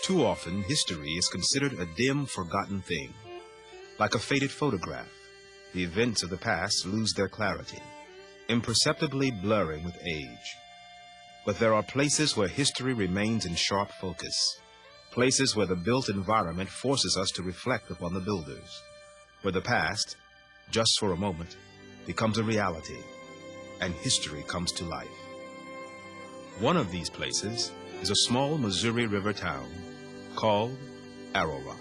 Too often, history is considered a dim, forgotten thing. Like a faded photograph, the events of the past lose their clarity, imperceptibly blurring with age. But there are places where history remains in sharp focus, places where the built environment forces us to reflect upon the builders, where the past, just for a moment, becomes a reality, and history comes to life. One of these places is a small Missouri River town called Arrow Rock.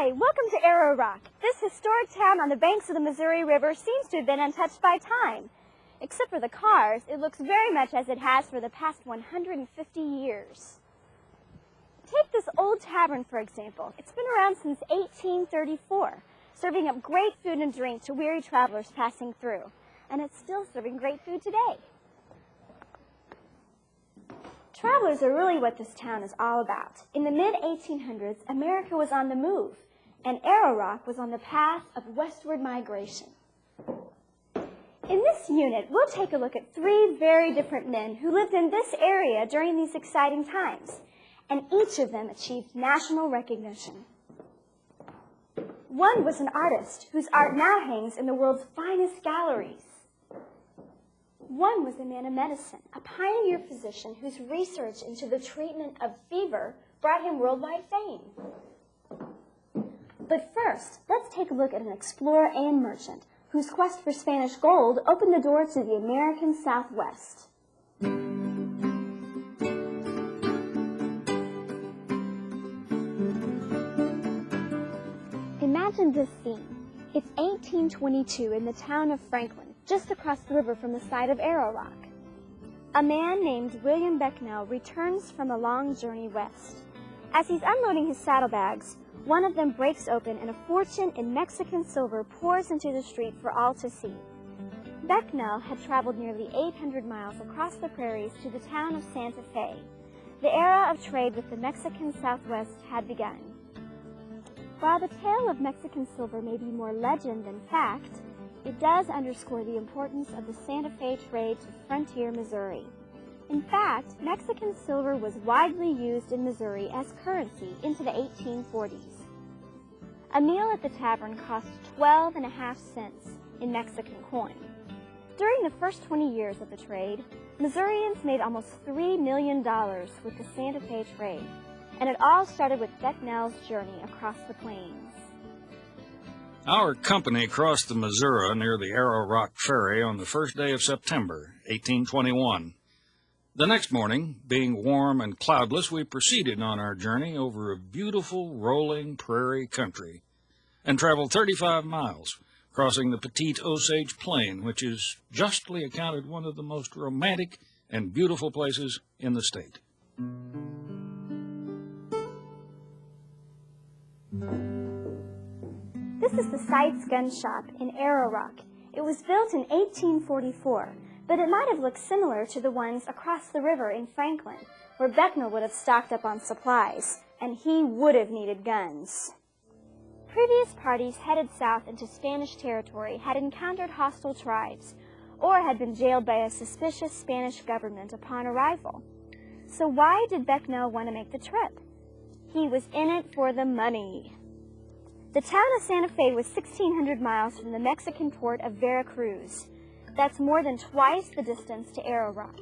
Welcome to Arrow Rock. This historic town on the banks of the Missouri River seems to have been untouched by time. Except for the cars, it looks very much as it has for the past 150 years. Take this old tavern, for example. It's been around since 1834, serving up great food and drink to weary travelers passing through. And it's still serving great food today. Travelers are really what this town is all about. In the mid-1800s, America was on the move, and Arrow Rock was on the path of westward migration. In this unit, we'll take a look at three very different men who lived in this area during these exciting times, and each of them achieved national recognition. One was an artist whose art now hangs in the world's finest galleries. One was a man of medicine, a pioneer physician whose research into the treatment of fever brought him worldwide fame. But first, let's take a look at an explorer and merchant whose quest for Spanish gold opened the door to the American Southwest. Imagine this scene. It's 1822 in the town of Franklin, just across the river from the site of Arrow Rock. A man named William Becknell returns from a long journey west. As he's unloading his saddlebags, one of them breaks open and a fortune in Mexican silver pours into the street for all to see. Becknell had traveled nearly 800 miles across the prairies to the town of Santa Fe. The era of trade with the Mexican Southwest had begun. While the tale of Mexican silver may be more legend than fact, it does underscore the importance of the Santa Fe trade to frontier Missouri. In fact, Mexican silver was widely used in Missouri as currency into the 1840s. A meal at the tavern cost 12.5 cents in Mexican coin. During the first 20 years of the trade, Missourians made almost $3 million with the Santa Fe trade, and it all started with Becknell's journey across the plains. Our company crossed the Missouri near the Arrow Rock Ferry on the first day of September, 1821. The next morning, being warm and cloudless, we proceeded on our journey over a beautiful rolling prairie country and traveled 35 miles, crossing the Petite Osage Plain, which is justly accounted one of the most romantic and beautiful places in the state. This is the Sights Gun Shop in Arrow Rock. It was built in 1844, but it might have looked similar to the ones across the river in Franklin, where Becknell would have stocked up on supplies, and he would have needed guns. Previous parties headed south into Spanish territory had encountered hostile tribes, or had been jailed by a suspicious Spanish government upon arrival. So why did Becknell want to make the trip? He was in it for the money. The town of Santa Fe was 1,600 miles from the Mexican port of Veracruz. That's more than twice the distance to Arrow Rock.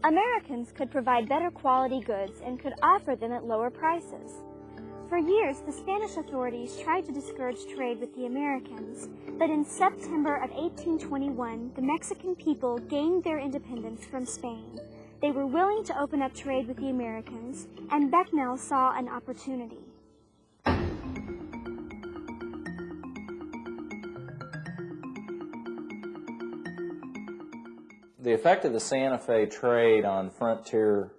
Americans could provide better quality goods and could offer them at lower prices. For years, the Spanish authorities tried to discourage trade with the Americans, but in September of 1821, the Mexican people gained their independence from Spain. They were willing to open up trade with the Americans, and Becknell saw an opportunity. The effect of the Santa Fe trade on frontier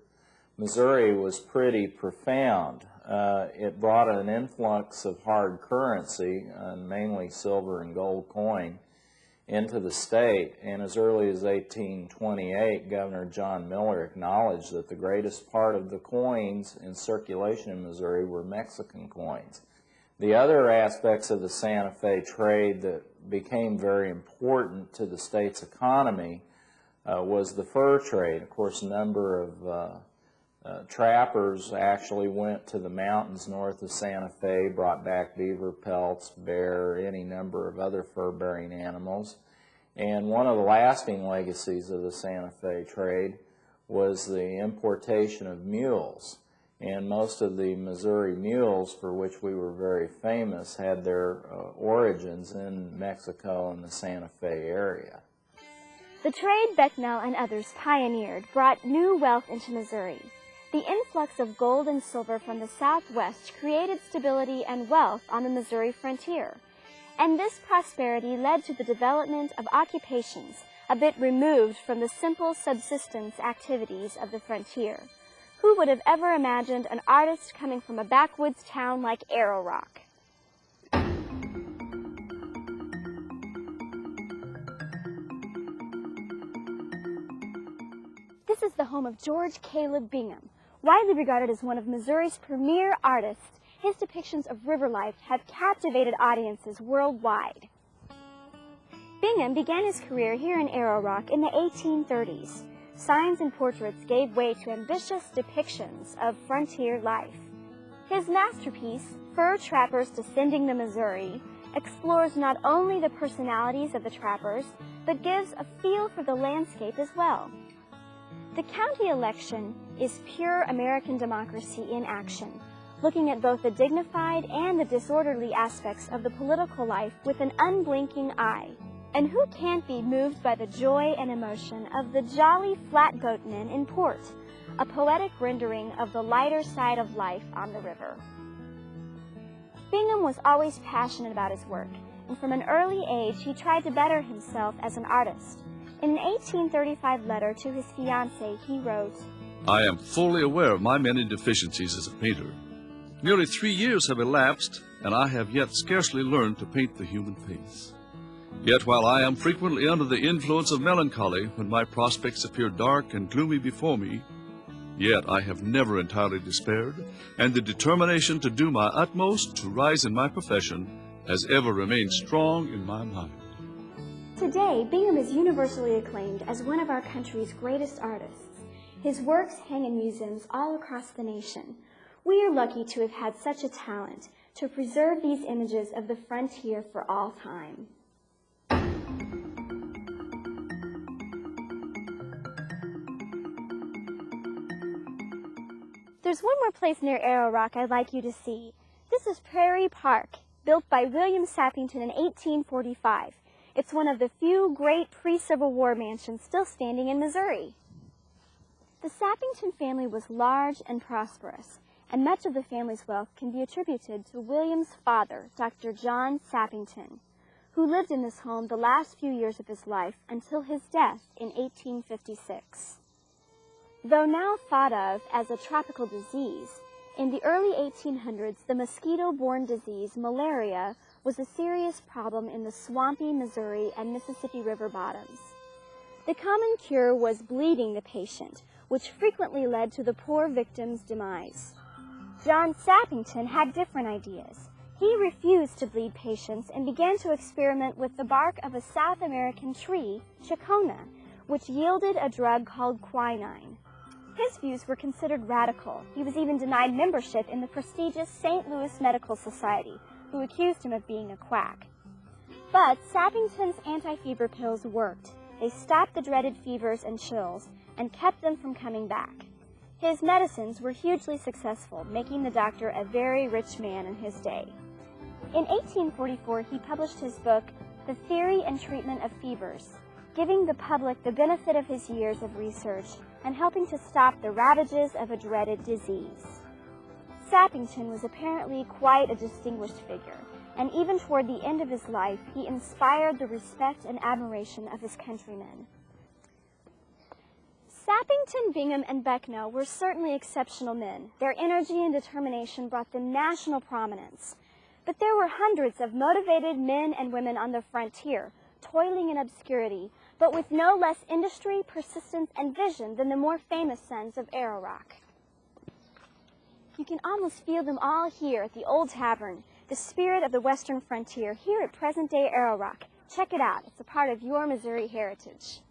Missouri was pretty profound. It brought an influx of hard currency, mainly silver and gold coin, into the state, and as early as 1828, Governor John Miller acknowledged that the greatest part of the coins in circulation in Missouri were Mexican coins. The other aspects of the Santa Fe trade that became very important to the state's economy was the fur trade. Of course, a number of trappers actually went to the mountains north of Santa Fe, brought back beaver pelts, bear, any number of other fur-bearing animals. And one of the lasting legacies of the Santa Fe trade was the importation of mules. And most of the Missouri mules, for which we were very famous, had their origins in Mexico and the Santa Fe area. The trade Becknell and others pioneered brought new wealth into Missouri. The influx of gold and silver from the Southwest created stability and wealth on the Missouri frontier. And this prosperity led to the development of occupations a bit removed from the simple subsistence activities of the frontier. Who would have ever imagined an artist coming from a backwoods town like Arrow Rock? This is the home of George Caleb Bingham, widely regarded as one of Missouri's premier artists. His depictions of river life have captivated audiences worldwide. Bingham began his career here in Arrow Rock in the 1830s. Signs and portraits gave way to ambitious depictions of frontier life. His masterpiece, Fur Trappers Descending the Missouri, explores not only the personalities of the trappers, but gives a feel for the landscape as well. The county election is pure American democracy in action, looking at both the dignified and the disorderly aspects of the political life with an unblinking eye. And who can't be moved by the joy and emotion of the jolly flatboatmen in port, a poetic rendering of the lighter side of life on the river. Bingham was always passionate about his work, and from an early age he tried to better himself as an artist. In an 1835 letter to his fiancée, he wrote, I am fully aware of my many deficiencies as a painter. Nearly 3 years have elapsed, and I have yet scarcely learned to paint the human face. Yet while I am frequently under the influence of melancholy when my prospects appear dark and gloomy before me, yet I have never entirely despaired, and the determination to do my utmost to rise in my profession has ever remained strong in my mind. Today, Bingham is universally acclaimed as one of our country's greatest artists. His works hang in museums all across the nation. We are lucky to have had such a talent to preserve these images of the frontier for all time. There's one more place near Arrow Rock I'd like you to see. This is Prairie Park, built by William Sappington in 1845. It's one of the few great pre-Civil War mansions still standing in Missouri. The Sappington family was large and prosperous, and much of the family's wealth can be attributed to William's father, Dr. John Sappington, who lived in this home the last few years of his life until his death in 1856. Though now thought of as a tropical disease, in the early 1800s, the mosquito-borne disease, malaria, was a serious problem in the swampy Missouri and Mississippi River bottoms. The common cure was bleeding the patient, which frequently led to the poor victim's demise. John Sappington had different ideas. He refused to bleed patients and began to experiment with the bark of a South American tree, chicona, which yielded a drug called quinine. His views were considered radical. He was even denied membership in the prestigious St. Louis Medical Society, who accused him of being a quack. But Sappington's anti-fever pills worked. They stopped the dreaded fevers and chills and kept them from coming back. His medicines were hugely successful, making the doctor a very rich man in his day. In 1844, he published his book, The Theory and Treatment of Fevers, giving the public the benefit of his years of research and helping to stop the ravages of a dreaded disease. Sappington was apparently quite a distinguished figure, and even toward the end of his life, he inspired the respect and admiration of his countrymen. Sappington, Bingham, and Becknell were certainly exceptional men. Their energy and determination brought them national prominence. But there were hundreds of motivated men and women on the frontier, toiling in obscurity, but with no less industry, persistence, and vision than the more famous sons of Arrow Rock. You can almost feel them all here at the old tavern, the spirit of the western frontier, here at present-day Arrow Rock. Check it out. It's a part of your Missouri heritage.